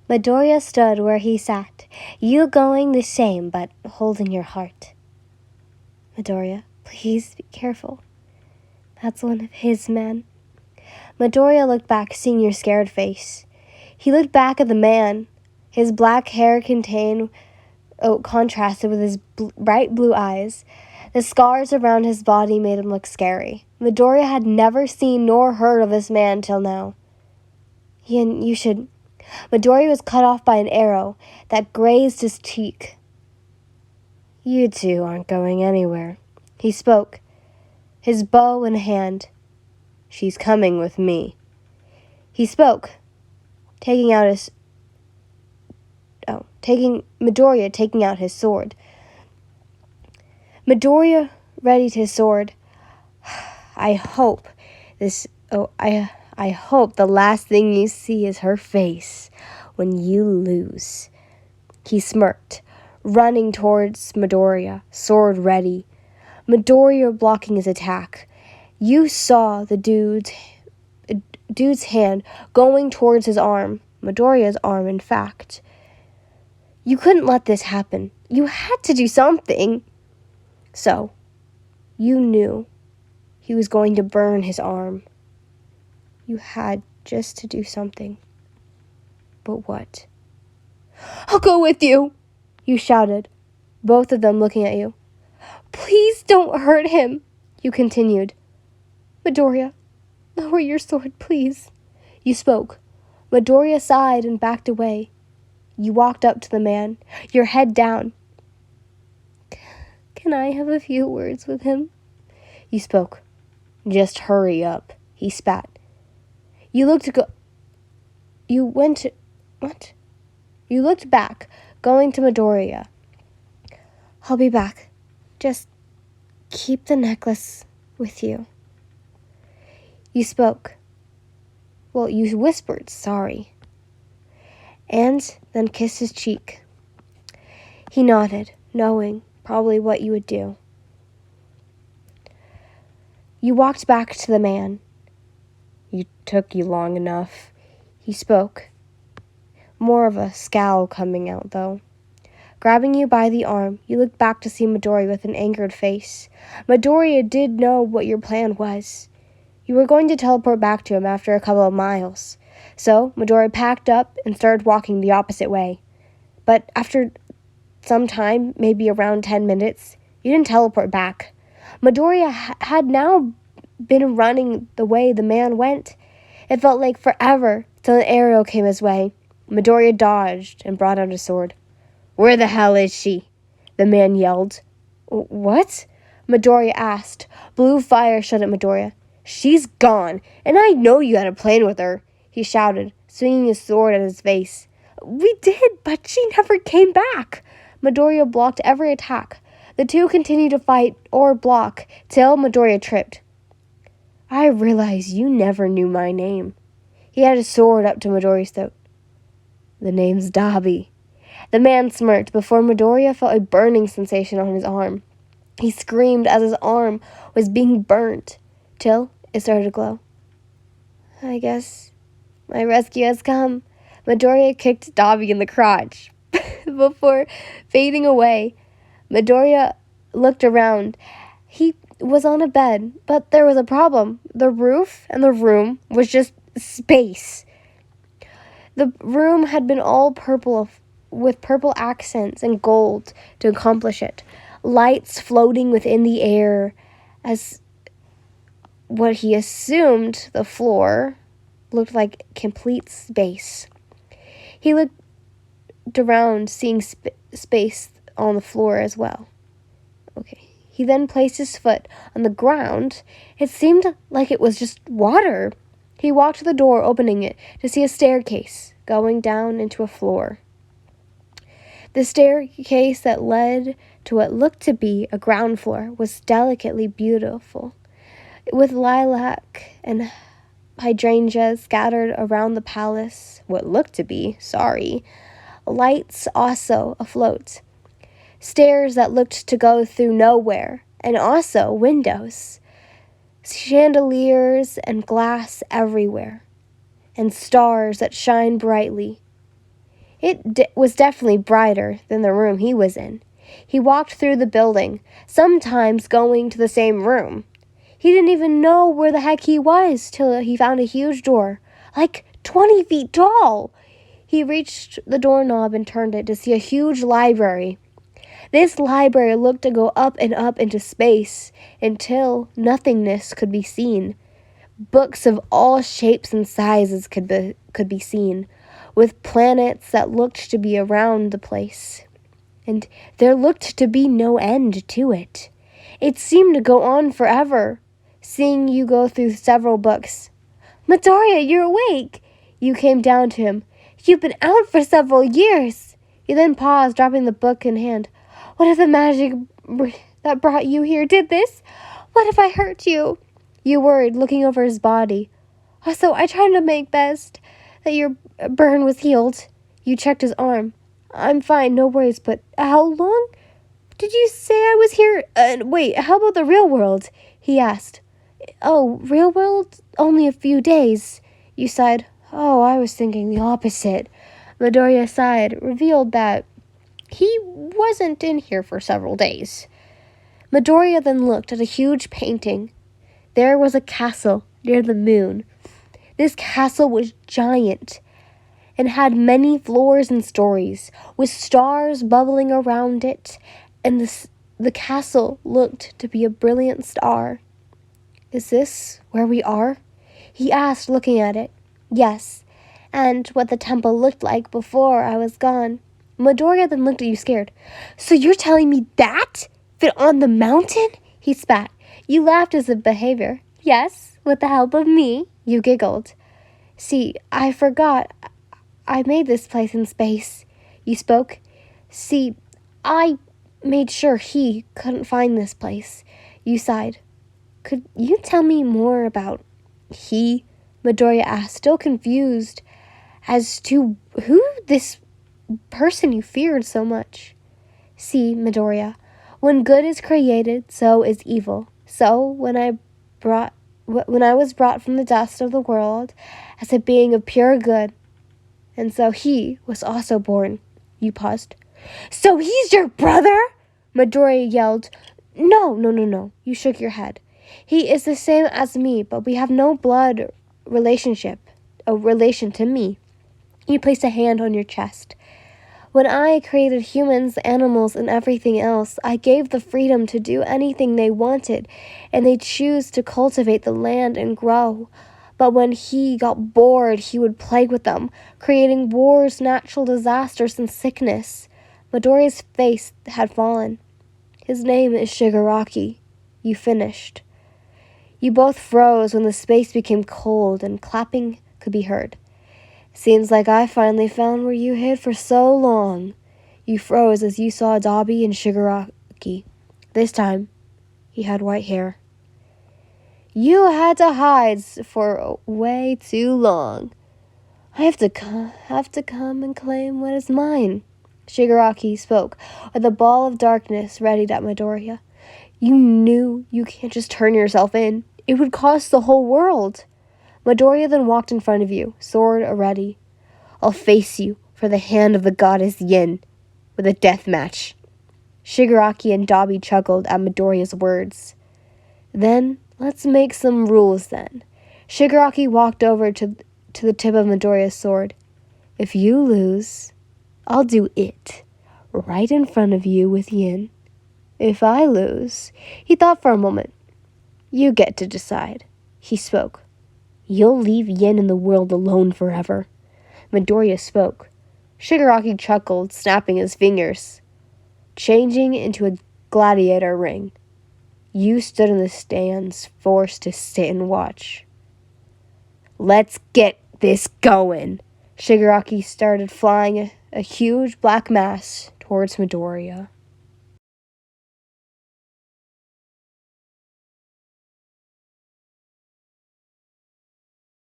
Midoriya stood where he sat, you going the same but holding your heart. Midoriya, please be careful. That's one of his men. Midoriya looked back, seeing your scared face. He looked back at the man. His black hair contrasted with his bright blue eyes. The scars around his body made him look scary. Midoriya had never seen nor heard of this man till now. Midoriya was cut off by an arrow that grazed his cheek. You two aren't going anywhere. He spoke, his bow in hand. She's coming with me. He spoke, Midoriya taking out his sword. Midoriya readied his sword. I hope the last thing you see is her face when you lose. He smirked, running towards Midoriya, sword ready. Midoriya blocking his attack. You saw the dude's hand going towards his arm, Midoriya's arm, in fact. You couldn't let this happen. You had to do something. So, you knew he was going to burn his arm. You had just to do something. But what? I'll go with you, you shouted, both of them looking at you. Please don't hurt him, you continued. Midoriya, lower your sword, please. You spoke. Midoriya sighed and backed away. You walked up to the man, your head down. Can I have a few words with him? You spoke. Just hurry up, he spat. You looked back, going to Midoriya. I'll be back. Just keep the necklace with you. You spoke. Well, you whispered, sorry. And then kissed his cheek. He nodded, knowing probably what you would do. You walked back to the man. It took you long enough. He spoke. More of a scowl coming out, though. Grabbing you by the arm, you looked back to see Midoriya with an angered face. Midoriya did know what your plan was. You were going to teleport back to him after a couple of miles. So, Midoriya packed up and started walking the opposite way. But after some time, maybe around 10 minutes, you didn't teleport back. Midoriya had now been running the way the man went. It felt like forever till an arrow came his way. Midoriya dodged and brought out a sword. Where the hell is she? The man yelled. What? Midoriya asked. Blue fire shot at Midoriya. She's gone, and I know you had a plan with her, he shouted, swinging his sword at his face. We did, but she never came back. Midoriya blocked every attack. The two continued to fight or block till Midoriya tripped. I realize you never knew my name. He had his sword up to Midoriya's throat. The name's Dobby. The man smirked before Midoriya felt a burning sensation on his arm. He screamed as his arm was being burnt, till it started to glow. I guess my rescue has come. Midoriya kicked Dobby in the crotch. Before fading away, Midoriya looked around. He was on a bed, but there was a problem. The roof and the room was just space. The room had been all purple with purple accents and gold to accomplish it. Lights floating within the air as what he assumed the floor looked like complete space. He looked around, seeing space on the floor as well. Okay. He then placed his foot on the ground. It seemed like it was just water. He walked to the door, opening it, to see a staircase going down into a floor. The staircase that led to what looked to be a ground floor was delicately beautiful, with lilac and hydrangeas scattered around the palace, what looked to be, lights also afloat. Stairs that looked to go through nowhere, and also windows. Chandeliers and glass everywhere, and stars that shine brightly. It was definitely brighter than the room he was in. He walked through the building, sometimes going to the same room. He didn't even know where the heck he was till he found a huge door, like 20 feet tall. He reached the doorknob and turned it to see a huge library. This library looked to go up and up into space until nothingness could be seen. Books of all shapes and sizes could be seen, with planets that looked to be around the place. And there looked to be no end to it. It seemed to go on forever, seeing you go through several books. "Midoriya, you're awake!" You came down to him. "You've been out for several years." He then paused, dropping the book in hand. "What if the magic that brought you here did this? What if I hurt you?" You worried, looking over his body. "Also, I tried to make best that your burn was healed." You checked his arm. "I'm fine, no worries, but how long did you say I was here? Wait, how about the real world?" he asked. "Oh, real world? Only a few days." You sighed. "Oh, I was thinking the opposite." Midoriya sighed, revealed that he wasn't in here for several days. Midoriya then looked at a huge painting. There was a castle near the moon. This castle was giant and had many floors and stories, with stars bubbling around it, and the castle looked to be a brilliant star. "Is this where we are?" he asked, looking at it. "Yes, and what the temple looked like before I was gone." Midoriya then looked at you scared. "So you're telling me that fit on the mountain?" He spat. You laughed as a behavior. "Yes, with the help of me." You giggled. "See, I forgot I made this place in space." You spoke. "See, I made sure he couldn't find this place." You sighed. "Could you tell me more about he?" Midoriya asked, still confused as to who this person you feared so much. "See, Midoriya, when good is created, so is evil. So when I was brought from the dust of the world as a being of pure good, and so he was also born." You paused. "So he's your brother?" Midoriya yelled. No. You shook your head. "He is the same as me, but we have no blood relation to me." You placed a hand on your chest. "When I created humans, animals, and everything else, I gave the freedom to do anything they wanted, and they choose to cultivate the land and grow. But when he got bored, he would play with them, creating wars, natural disasters, and sickness." Midoriya's face had fallen. "His name is Shigaraki." You finished. You both froze when the space became cold and clapping could be heard. "Seems like I finally found where you hid for so long." You froze as you saw Dobby and Shigaraki. This time, he had white hair. "You had to hide for way too long. I have to come and claim what is mine." Shigaraki spoke, with a ball of darkness readied at Midoriya. "You knew you can't just turn yourself in. It would cost the whole world." Midoriya then walked in front of you, sword ready. "I'll face you for the hand of the goddess Yin with a death match." Shigaraki and Dobby chuckled at Midoriya's words. "Then let's make some rules then." Shigaraki walked over to the tip of Midoriya's sword. "If you lose, I'll do it right in front of you with Yin. If I lose," he thought for a moment. "You get to decide." He spoke. "You'll leave Yin in the world alone forever." Midoriya spoke. Shigaraki chuckled, snapping his fingers. Changing into a gladiator ring, you stood in the stands, forced to sit and watch. "Let's get this going." Shigaraki started flying a huge black mass towards Midoriya.